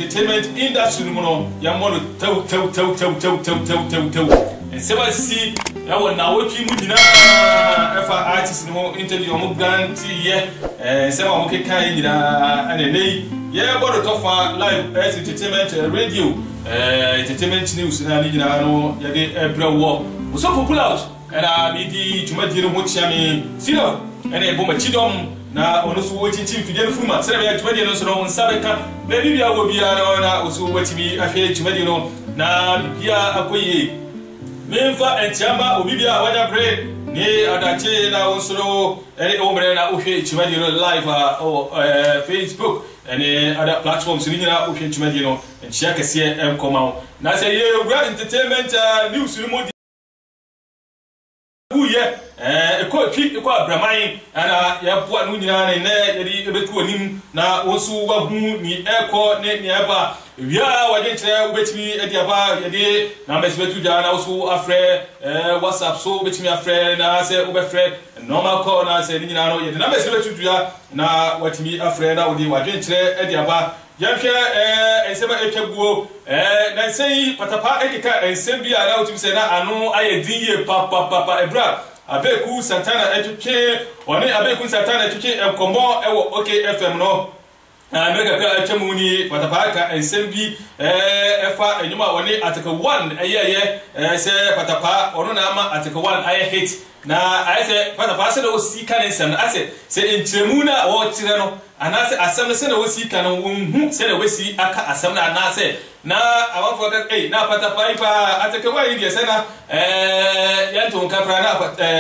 entertainment industry no ya mono tew and sewa si ya wona wotwi mu nyina efa artist no interview mo grant ye sewa mo kekan nyina anenei ye bodo tofa live entertainment radio entertainment news na nyina no ya de ebrewo so for pull out and me di tumadi no mo chiame sino and e bomba chidom na ono so wo chinchin fidel fuma sere ya tumadi no so no nsabeka baby bia wo bia no na oso watimi ahwe tumadi no na bia akoye memfa entiama obi bia wanya pray ni adache na onsoro ere omre na ohwe tumadi no live Facebook and other platforms ni nyina ohwe tumadi no enchia kese enkoma na se ye owura entertainment news ni mo eko abraman ana ya bua no nyina na ne yedi ebetu onim na wosu wahu ni eko ne eba wia waje kire ubetimi ediaba yedi na mesbetu ja na wosu afre WhatsApp so betimi afre na se ubefre normal call na se nyina no yedi na mesbetu ja na watimi afre na wodi waje kire ediaba yanke ensema ekeguo na sei patapa ekeka ensembi ara otimi se na anu ayedinye papa ebra abeku Santana etuke oni abeku Santana etuke enkombo ewo okay FM no mega ka chamuni patapa ensembi efa enyuma oni ataka 1 ayeye se patapa ono na ama ataka 1 aye hit na ayese patapa se do sika nsem ase se entremu na wo kire no anase asem se na wo sika no hu se na wesi aka asem na anase na amanfo ka na patapa ipa ataka 1 yi se na yanto nkapra na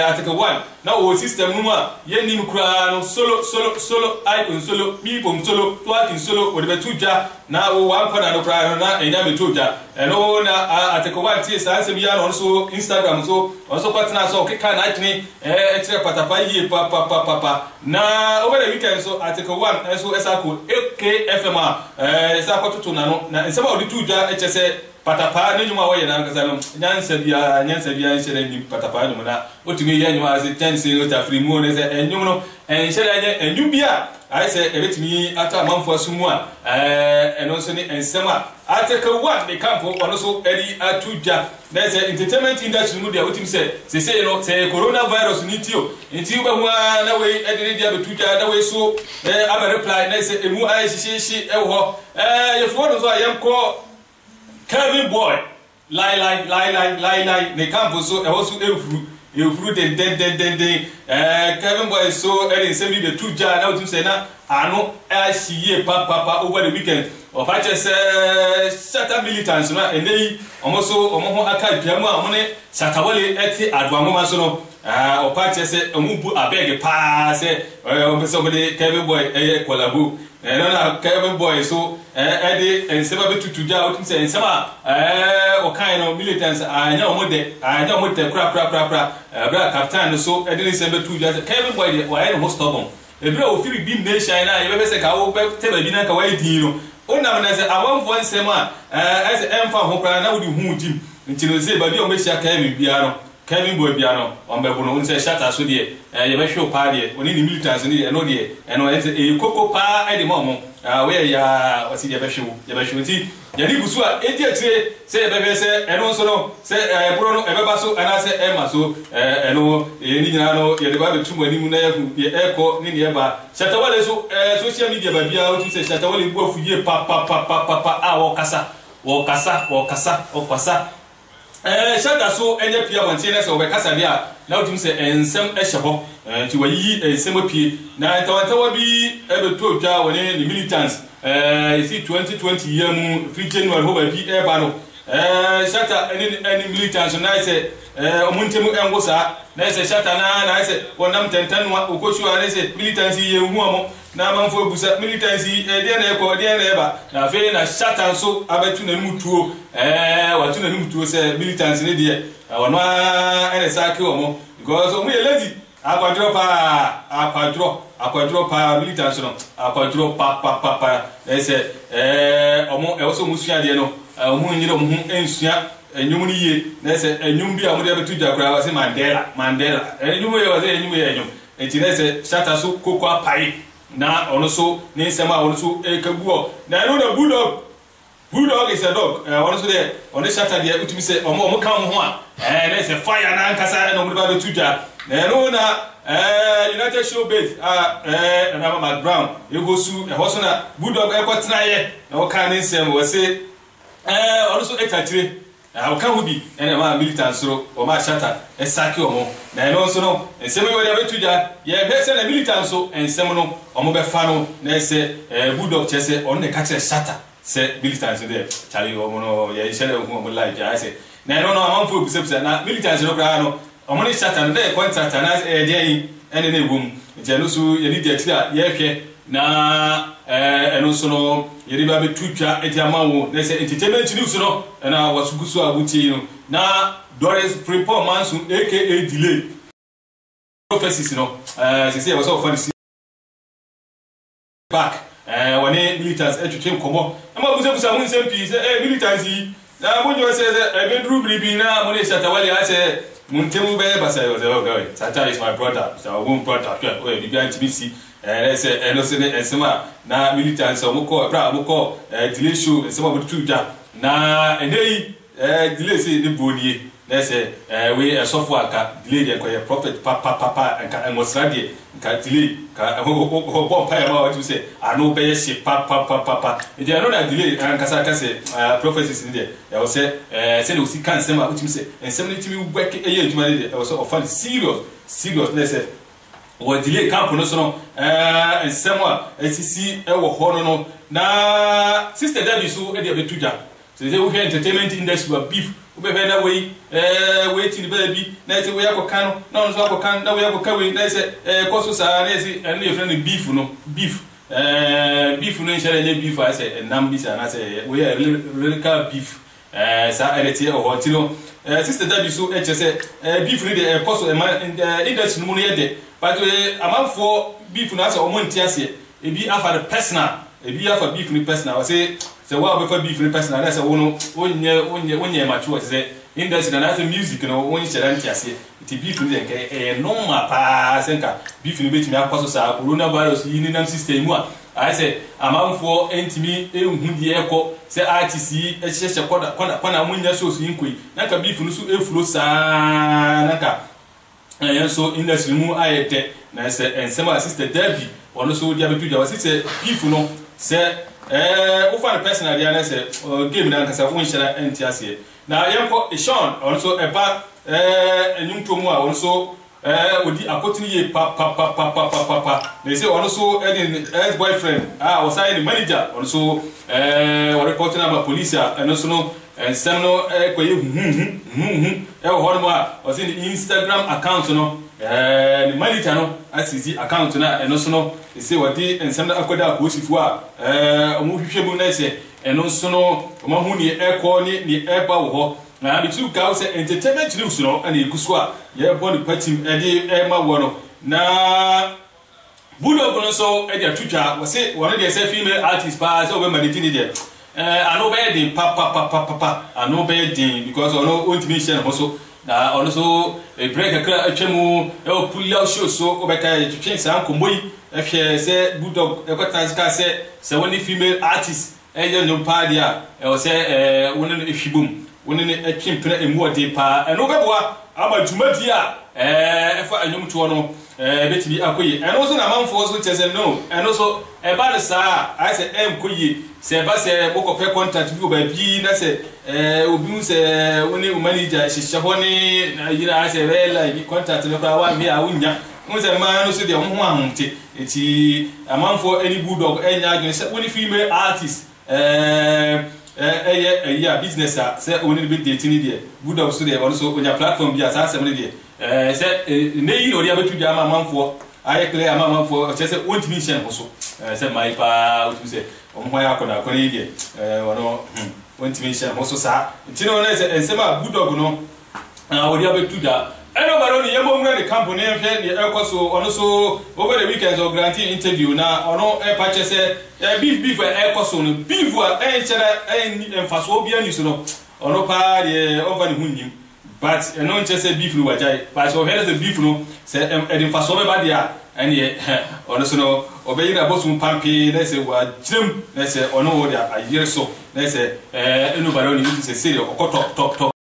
ataka 1 na wo system no a yenim kura no solo icon solo mi solo twakin solo wo de betuja na wo wanko na no kura na enya betuja no na ataka 1 tie sanse biya no so Instagram so also partner so keka na atini etre patapa yi papa na over the weekend so ataka 1 so esako AKFM esako tutu na no na nsema odi tuja echese patapa ne nyuma wo ye na nkasa no nyansa bia nsere ni patapa no na otumi ye nyuma ase tense no ta free mu ne se enyum no nsere anye enyum bia ai se ebetimi ata manfo asumu a eno so ni ensema ataka 1 de campo ono so eri atuja na se entertainment industry mu dia otimi se no se coronavirus ni tio enti ba hu na we ediri dia betuja na we so aba reply na se emu ai shishi ewo ye fo no so ayemko Kevin Boy lie ne campo so e wosu efuru den Kevin Boy so e nsem bi betuja na otum se na anu ahie papa over the weekend o pa che se Satan militants na enei omo so omo ho aka biamu a omo ne Satawale eti adwango ma so no o pa che se omo bu abeg pa se o so de Kevin Boy collabo na Kevin Boy so edi ensema betutuja otum se ensema o kan no militants anya omo de kra bra captain so edi nsem betuja Kevin Boy de wa no stubborn ebra o firi bi nation na ye be se ka wo be te ba bi na ka wa din no ona na se awanfo nsema as emfa ho kra na wo di hu dim ntino se ba bi o me sia Kevin Boy bia no on be bono unse shata so de ye be hwe pa de oni ni militants ni eno de eno e koko pa e de mo we ya wasi de be hwe ti ya ni busu a edi atire se ye be se eno so no se bro no e be ba so ana se e ma so eno ni nyina no ye de ba be tumu ani mu na ye eko ni ye ba Satawale so social media ba bia o ti se Satawale bu afu ye pa a wo kasa shata so enye pia wontie na se obekasa bia na otum se ensem ehye ho ti wayi ensem pie na tawantawa bi ebeto otwa woni ni militants isi 2020 year mu free January ho ba bi eba no shata any militants na se omuntemu engosa na se shata na se wonam tentan wa okochu na se militants ye hu amo na manfo busa militants de na eko de na eba na fe na shata so abetu na mutuo watu na mutuo se militants ne de wono ene sake omo because omo ye lazy akwadro pa militants no akwadro pa se omo e so musua de no omo nyire omo ensua enyum ni ye na se enyum bi amode abetu jakura wa se Mandela enyum ye wa se enyum ye enyum enti na se shata so koko apai na ono so ni nsema ono so ekaguo na no na bulldog Bulldog is a dog. Also there on the Saturday, which we say, or come one. And there's a fire and Ankasa and Omaba Tuja. United Showbiz, and I'm Matt Brown. You go to a Hosona, Bulldog Airport Naye, no kind of was say, also exactly. How can we be? And a militant so or my shatter, a Sakio, and also no, and some way to Tuja, yeah, there's a militant so, and Semono, or Mobafano, they say, Bulldog Chesse on the catcher shatter. Say militants there, Charlie Omono, yeah, Shadow like I say. Now, no, I'm for perception, militants no grano, Omoni Satan, there, contract, and as a day, and in a room, Janusu, Yedidia, Yake, na, and also no, Yediba Tucha, Etiamao, they say entertainment news, no, and I was Gusua Wuti, na, Doris Freeport Manson, aka delay. Prophecies, no, as I say, I was all funny. Back. When militants educate come up, I'm going to say, militants, now when you say a bedroom living now, when it's at a way, I say, Muntemu Beba say, Sata is my brother, so I won't brother, where you began to be see, and I say, and also, and some now militants, or Moko, delay show, and some of the truth, now, and they delay the body. Let's say, we a software delay a prophet, papa, and was ready, delay, what you say, I know bear ship, papa. If you are not delay, and Casaka say, prophecies in there, I will say, send us can't say what you say, and send to work a year to my also often serious, let's say, or delay camp, and somewhere, SCC, our horror, now, Sister Debbie, so a bit too young. So they will entertainment industry with beef. We have that way, waiting baby. Nice way I can, no, so I can, now we have a carry. Nice, Cosos are and your friendly beef, no beef. Beef, no, beef, I say, and Nambis, and I say, we are lyrical beef. Sa or Tino. Sister Debbie, so HSA, beef, a cost of a industry money. But a month for beef, and answer or Montiasi, it be after the personal, it be after beef, the personal. I say, so what before be free person, and that's a when you're mature, say, industry and as a music, you know, when you say, it be free, a normal pass and be free between our process, coronavirus, union system. I say, amount for NTV, the echo, say RTC, a chest of Quana Munya shows inquiry, not a beef, no flow, Sanaka. And so industry move I take, and some assisted Debbie, or also the other two, I say, beef, no, say. Over the person I say, game and as a winter and Tiasia. Now, young Sean also a part a new Tomoa also with the Akotini papa. They say also as boyfriend, I was signing manager also reporting about police and also and Samuel Horma was in the Instagram account, no. The Maritano, as is the account now, and also no, they say what they and some Akoda Pusifua, a movie Shabunese, and also no, Mahuni Airco, the Airbow, now the two cows entertainment news, no, and the Guswa, yeah, body petting, Eddie Emma Wano. Now, Bulldog also, Eddie Tucha, was it one of the female artists pass over Mediterranean. I know bad in papa, I know bad in because I know ultimation also. Also a break a chemo, pull out show so to change some comboy. If she said Bulldog, a Cotanska said, so when the female artist, a no padia, or say, one if she boom, when a chimp and more deeper, and over I'm a Jumatia, if I know to know, betty Akui, and also a man for which I no, and also a bad sir, I said, M. Kuyi, say, Basse, book of her contact you by B, that's it. Ubuse when you manage Shahoni, you know, I say, well, like contact the power me, I wouldn't. Was a man who said, it's a man for any Bulldog, any against only female artist. Yeah, business, say, only bit dating there. Bulldog today also on your platform, yes, I said, said, nay, or the other two Jama man for. I declare a man for just a one mission also. Said my pa, to say, on my Akona, Canadian, one mission also, sir. Tino and some Bulldog, no, or the other two that. I know about only young the company and the also over the weekends or granting interview now, or no air patches, beef, air coson, beef, and fast obian, or no party over the moon. But a non just beef, but so here's the beef, no, said, and fast over by the and yet, also, obeyira bosu pampi na se wa jim na se ono wo dia ayire so na se eno baroni ni se serio top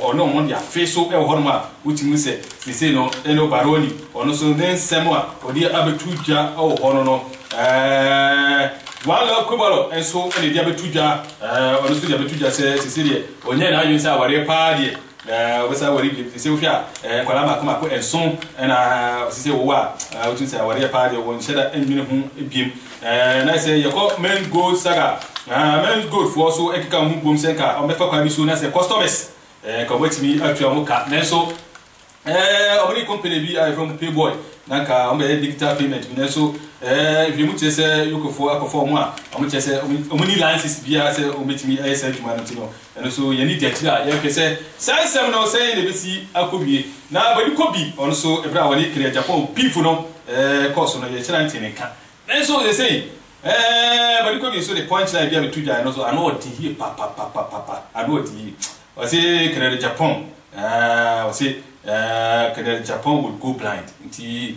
ono mo dia feso e ho ma utimi se se no eno baroni ono so den semo a odi abetuja o ho no wala kubalo enso ene dia betuja ono so dia betuja se serie onye na ayu se aware paadie obesa wari bi se ofia kwala ma kuma ko enso na se wo wa utimi se aware paadie won sheda enwine hu ebiem na se yeko men go saga men go for so ekika hu bom senka o mefa kwa bi so na se customers comme tu m'as actué en cas mais so on va compter bi from Payboy nanka on va digital payment mais so vi mu tese yoko fo akofo mo a on tese on ni license bia se on betimi ese djuma no tino and so ye ni detira ye pese sansem no say ne besi akobie na badi kobi on so ebra wali kire Japan pifu no course no ye chira ntene ka and so they say badi kobi so the point line bia betuja no so ano odi here papa ano odi wasi kire Japan wasi kire Japan would go blind nti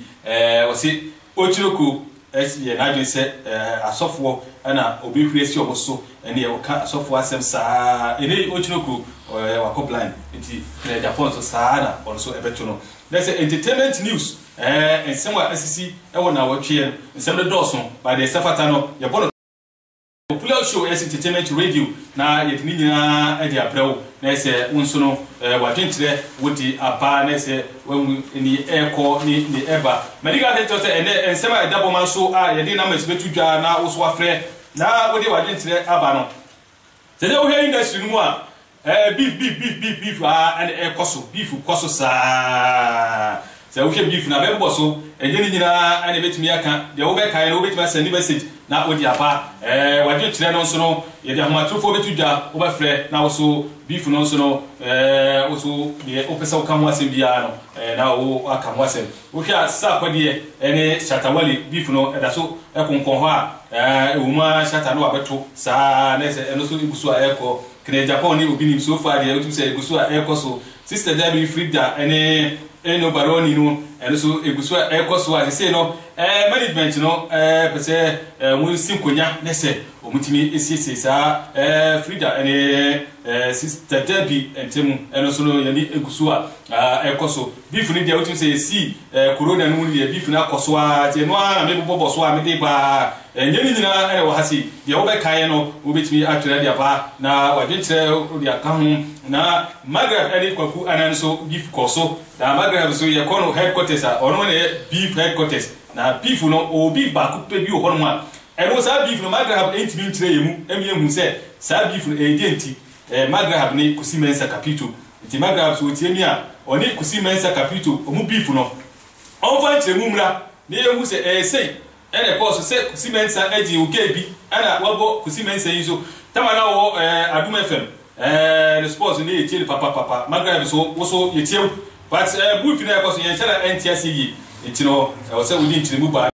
wasi ochiroku ye na dwe se asofo na obi hwesi oboso ene ye oka asofo asem saa ene ochiroku wako blind nti kire Japan so saa na also ebeto no there's entertainment news ensema asisi ewo na watwe ensem de doso by the safata no ye bono popular show entertainment radio na yetini nyina e dia brew na ese unso no wadwentire wodi apa na ese wemu ni eko ni eba medical health say ene ensema edabo man so a yedi na mesi betudwa na wo so afre na wodi wadwentire aba no se de wo he industry no mu a beef and beef koso sa se wo he beef na bembo so enye ni nyina ane betimi aka de wo be kan wo betimi send message na odi apa wadwe tire no so no ye de ahomatrofo betudwa wo ba frɛ na wo so beef no so no wo so de opesa wo kamo asem bia no na wo akamo asem wo hia sa kwade ene shatawali beef no da so ekonkon ho a wo ma shata no abeto sa na se eno so igusu a eko kene Japan ni obi ni so far de utum se igusu a eko so sister Debbie Frida eno baroni no eno so igusu a eko so a se no management no pese mun sinkonya nese omutimi esese sa Frida sister Debbie entemu eno so no yani egusu a ekoso beef ni dia utum se si corona no ni beef na koso a te no na me bobo so a me de ba nyeni nyina ene wo hasi dia wo be kan no wo betimi atwere dia ba na wadwentre dia ka ho na Maghreb ene kwaku anan so beef koso da Maghreb so ye kono headquarters a ono ne beef headquarters na beef no o beef ba ku pe bi o hono ma eno sa beef no Maghreb entimi ntire yemu emiemu se sa beef no enti Maghreb ni kusi mensa capito nti Maghreb so tiemi a oni kusi mensa capito omu beef no onfa ntire mu mra ne yemu se sei ene course se kusi mensa eji ukebi ana wabo kusi mensa yizo tamana wo Adum FM the sports ni etie papa Maghreb so wo so yetie but beef na course yen chara NTSC yi nti no wo se wodi ntire mu ba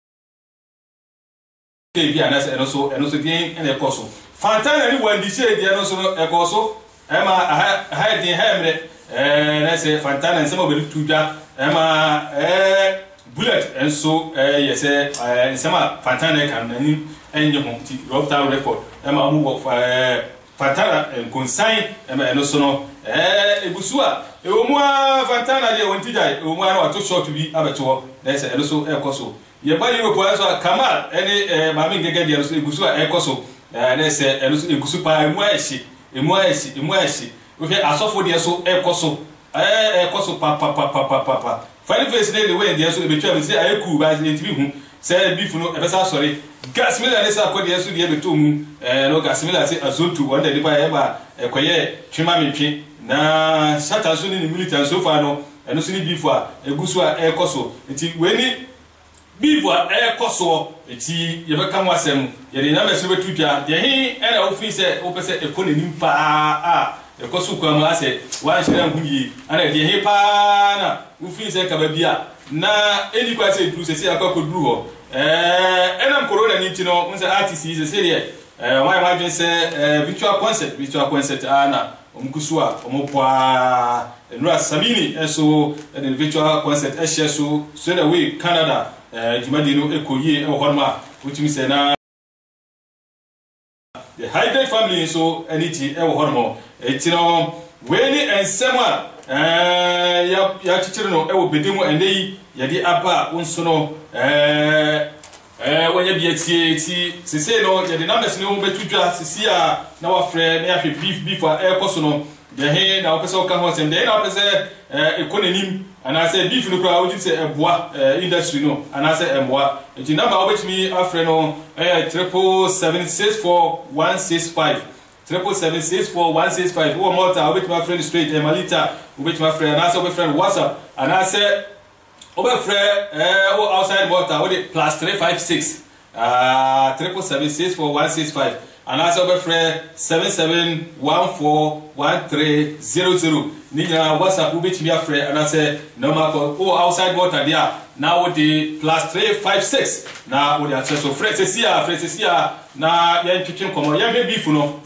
kebi ana se eno so bien ene course Fantana ni wandi se dia no so ekoso ema ha din hemre na se Fantana nsema be tudwa ema bullet enso yese nsema Fantana kan nani enye ho ti rough record ema mu work Fantana konsign ema eno so no egusua ewomu Fantana dia wonti dai ewomu ana wato short bi abeto na se eno so ekoso ye ba Europe aso Kamal ene mami ngege dia so egusua ekoso na se eno so egusu pa emu ashi we fe asofo de so ekoso ekoso pa fine face na the way de so ebetwa me say ayeku ba ntimi hu say beef no ebesa sorry gas mila ne sa ko de so de ebeto mu no gas mila say azontu wanda de ba ye ba ekoye twema metwe na shata so ni military so far no eno so ni beef a egusu a ekoso nti we ni beef a ekoso eti ye be kan wasem ye de na me so betutwa de hi era ofi se opese economy pa a ekoso kwa ma se wa shira ngunyi ana de hi pa na ofi se ka ba bia na eni kwa se dru se akwa kodru ho enam corona ni ti no unse artist is serie why imagine se virtual concert ana omkusua omopwa Nura Samini so the virtual concert so the way Canada jumadi no ekoyie e wo honma wutumi se na the hybrid family so aniti e wo honmo etino weni ensem a ya chichiri no e wo bedemu enei yedi aba wonso no wanya bia tie ti sese no yedi numbers no betudwa sisi a na wa frɛ na ya hwe beef a e koso no de he na opese o ka ho sem de na opese ekononim ana say beef no kra wodi say eboa industry no ana say emboa enti number obetimi afre no 7776416 7776416 wo mota obetimi afre straight malita obetimi afre ana say obefre WhatsApp ana say obefre outside mota wodi +356 7776416 and also be free 77141300 ninya WhatsApp ubetimi afre and I say normal call outside water there now with the +356 now with the access so fresesia na yan chicken komo yan beef no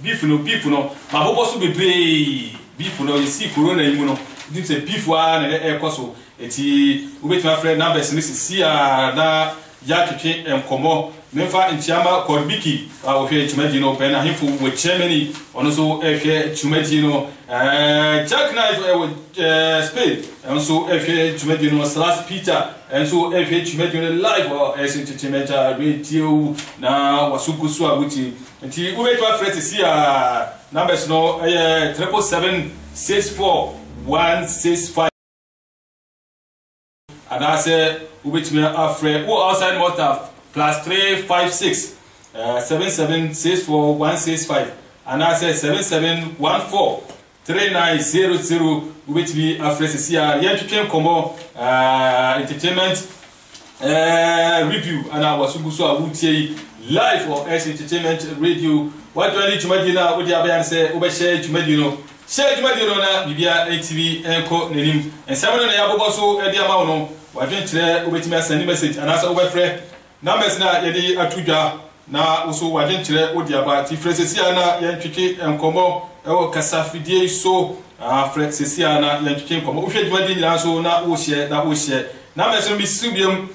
ma bobo so bebre beef no you see corona imu no this say beef wa na e koso eti ubetimi afre numbers ni sesia na ya chicken enkomo Memfa Nchiama Korbiki, okay, Chumedino, Benahifu with Germany, and also Chumedino, Jack Knife with Spade, and also Chumedino, Salas Peter, and so Chumedino live or as entertainment radio now Wasuku Swabuti. And he wait for Fred to see numbers no 7776416 and I say, which me afraid, outside motor. +356 7764165 and I say 77143900 which be afresh here yan twetwe komo entertainment review and I was so awutie live or S entertainment radio what do I need to madina wo dia bayan say wo be share tumadino na bibia ATV enko nenim ensam no na yabobo so e dia ma wono wadwenkyere wo betimi send message and I say wo be free numbers na yedi atudwa na uso wadwenkyere odi aba ti fresesia na yentweke enkomo ewo kasafidie so fresesia na yentweke enkomo wo hwe dwadi nyina so na wo hye numbers no bisubiam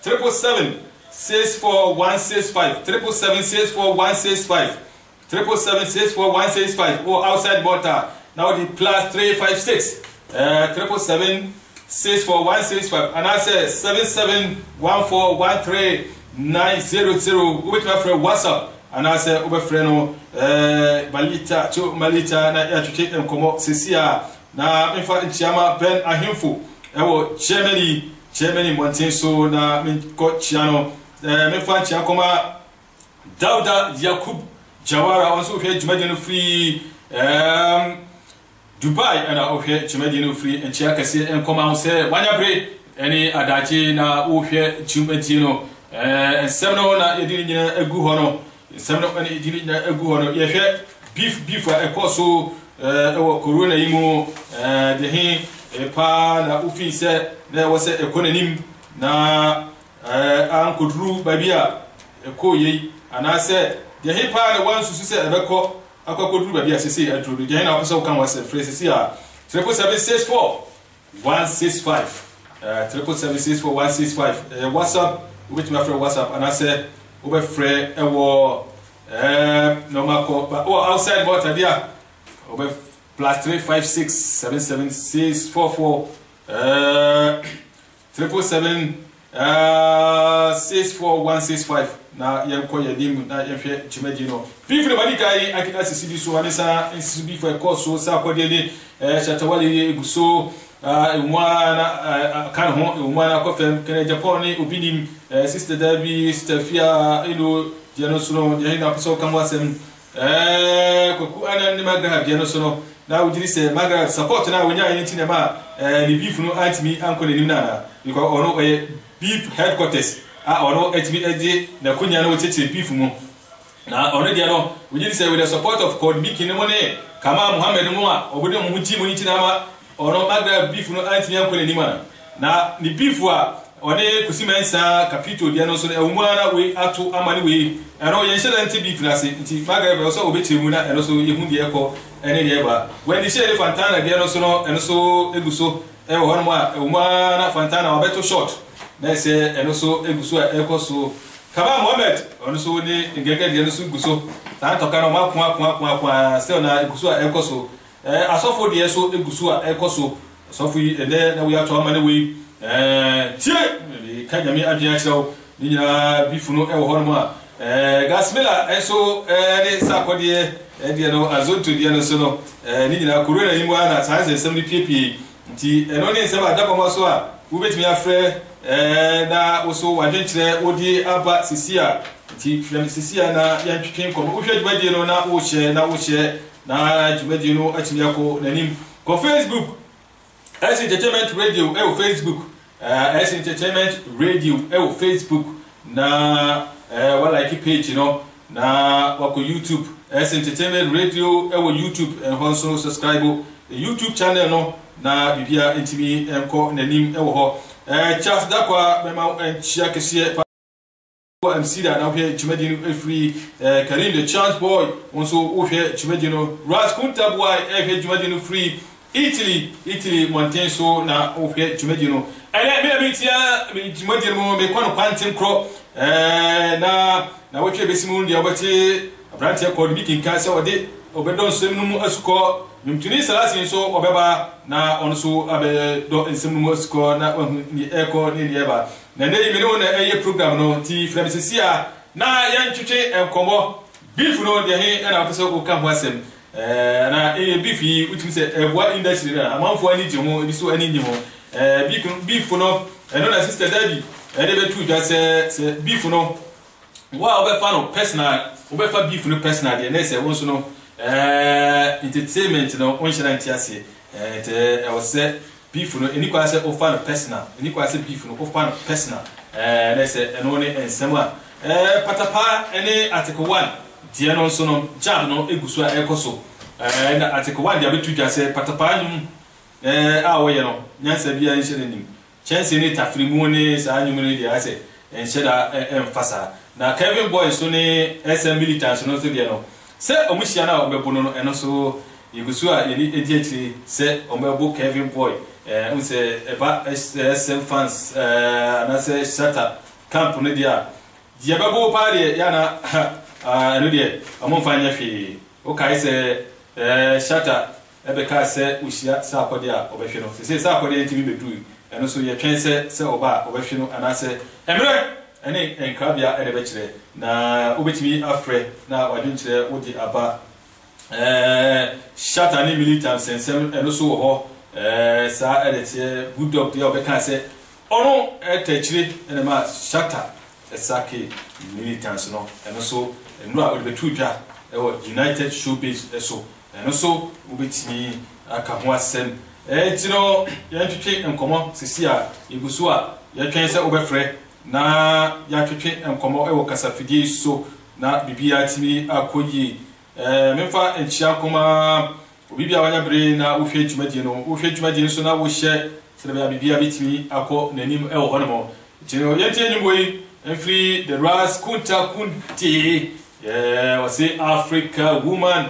7776416 7776416 or outside border now the +356 7776416 and I say 77141390 with my friend WhatsApp and I say over friend no malita na ya tweke enkomo sesia na mefa nchiama Ben Ahimfo ewo Germany Mountain so na menko chiano mefa nchiakoma Dauda Yakub Jawara also here Jumadino free Dubai and okay Chumedino free and Chiakasi and come out say Wanyabre any adachi na okay Chumedino and seminal na edina a good honor seminal and edina a good honor yeah beef a coso corona imo the he a pa na ufi said there was a cononym na uncle Drew babia a koye and I said the he pa the ones who said a record akwakodu ba bia sese aturu de na ofisa kan wase phrase here 7776416 7776416 WhatsApp with my friend WhatsApp and I say over free ewo normal call but outside water there over +356 77644 7776416 na yenko yedim na yehwe chimedino bifre banikai akita sisibi so anisa sisibi for course so sa kodeli chatawali eguso umwana kan ho umwana ko fem kene Japan ni obinim sister Dabi Stefia ilo jenosuno yehina peso kamwasem koku ana ni maga jenosuno na ujiri se maga support na wonya yin ma ni beef no antimi anko nenim na because ono beef headquarters ono HBAD na kunya na wocheche beef mu na ono dia no ujiri say with the support of code biki no ne kama Muhammad mu a obodo mu huti mu nti na ma ono magra beef no anti yanko ne nima na ni beef a one kusimensa capito dia no so ewumu na we ato amani we eno ye shele nti beef na se nti magra be so obetemu na eno so yehu dia ko ene dia ba when the shele fantana dia no so no eno so eguso e ho no ma ewumu na fantana obeto short na se eno so eguso a ekoso Kaba Mohammed ono so ni ngege de no so guso ta toka no makwa se na eguso a ekoso asofo de so eguso a ekoso asofo yi ene na we ato amane we tie ka nyame adua kyerɛw ni nyina bifuno e wo ho no ma gasmila eso ne sakode de no azonto de no so no ni nyina corona yi mu ana sanse nsɛm ni piepie nti eno ne nsɛm adaba mo so a wo betimi afrɛ na oso wadwenkyerɛ odi aba sisia nti film sisia na yantwetwen kɔ wo hwɛ dwumadie no na wo hyɛ na dwumadie no atimi akɔ nanim ko Facebook as entertainment radio e wo Facebook as entertainment radio e wo Facebook na wa like page no na wako YouTube as entertainment radio e wo YouTube and also subscribe YouTube channel no na bibia ntimi enko nanim e wo ho Charles Dakwa mema enchia kese pa MC da na hwe chimedi no free Karim the chance boy also wo hwe chimedi no Ras Kunta boy hwe chimedi no free Italy Mountain so na wo hwe chimedi no ene me tia chimedi no me kwano kwantem kro na wo hwe besimu ndi obati abranti akodi bikin kan se ode obedon sem no mu asuko Mtuni salasi so obeba na onso abe do nsemu score na ni eko ni eba na ne mi no na eye program no ti fremsesia na yantwetwe enkomo beef no de he na apeso ko kan ho asem na beef yi utimi se ebwa industry na amanfo ani jemo ni so ani nyimo beef no no na sister Dabi de betu da se beef no wa obefa no personal obefa beef no personal de na se wonso no entertainment no onshira ntiase te I was say beef no eni kwa say offer personal eni kwa say beef no offer personal na say eno ne ensema patapa ene article 1 tie no so no jam no eguso a ekoso na article 1 dia betu dia say patapa nyum a wo ye no nyansa bia nhire nim chance ne tafrimu ne sa nyum ne dia say enshira emfasa na Kevin Boy so ne SM militants no so dia no se omuhia na obebuno no eno so yegusu a yeli ediachi se omebo Kevin Boy unse eba SM fans na se shata camp no dia yebebo party ya na eno dia amomfanya hwe o kai se shata ebe ka se uhia sa akode a obehwe no se sa akode ntimi bedu eno so ye twen se oba obehwe no anase emre ene enkrabia ene bekire na obetimi afre na wadwenkyere wodi aba shata ni militant sensem eno so ho sa edete budok dia obeka se ono etechire ene ma shata esake militants no eno so eno a odebetu twa United Showbiz eso eno so obetimi aka ho asem tino yantwetwe enkomo sisi a egusu a yatwen se obefre na ya twetwe enkomo ewo kasafidie so na bibia timi akoyi memfa enchia koma obibia wanya bre na wohwe dwumadie so na wo hye sebe bibia bitimi akọ nanim ewo hono tino yente nyimboyi enfri the Ras Kunta Kunti wase Africa woman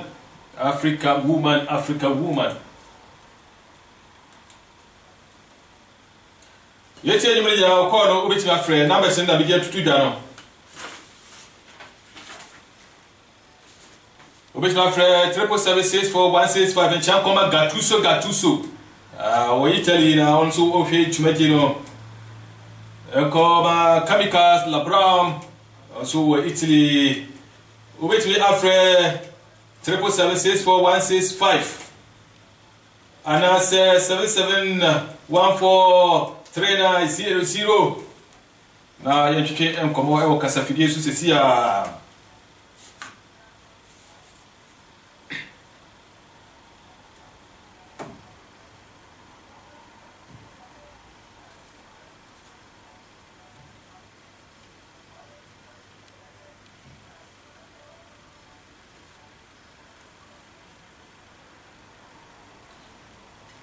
Yeti enyi mwenye kwa no ubetimi afre number send na bidia tutu da no ubetimi afre 777641665 enchan koma Gattuso wo Italy na onso ohwe dwumadie no koma Kamikaze Labram onso wo Italy ubetimi afre 777641665 ana se 77143900 na yantwetwe enkomo ewo kasafidie so sesia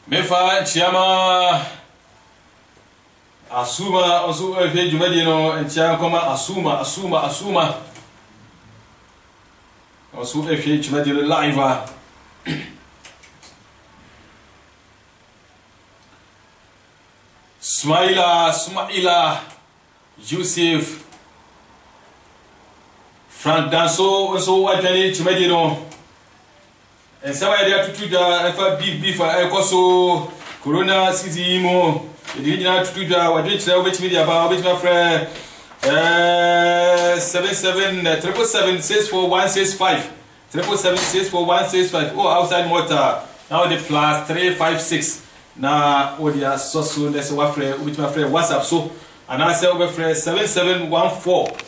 mefa chiama asuma osu efe dwumadie no entia koma asuma osu efe dwumadie live Smaila Joseph Frank Danso so wadwani tumedi no ensaba ya tutuja fa beef ekoso corona season mo edi nyina tutuja wadwani tira obetimi dia ba obetimi afre 7777641665 77764165 oh outside motor now the plus 356 na odia soso nese wafre obetimi afre WhatsApp so and I say over 7714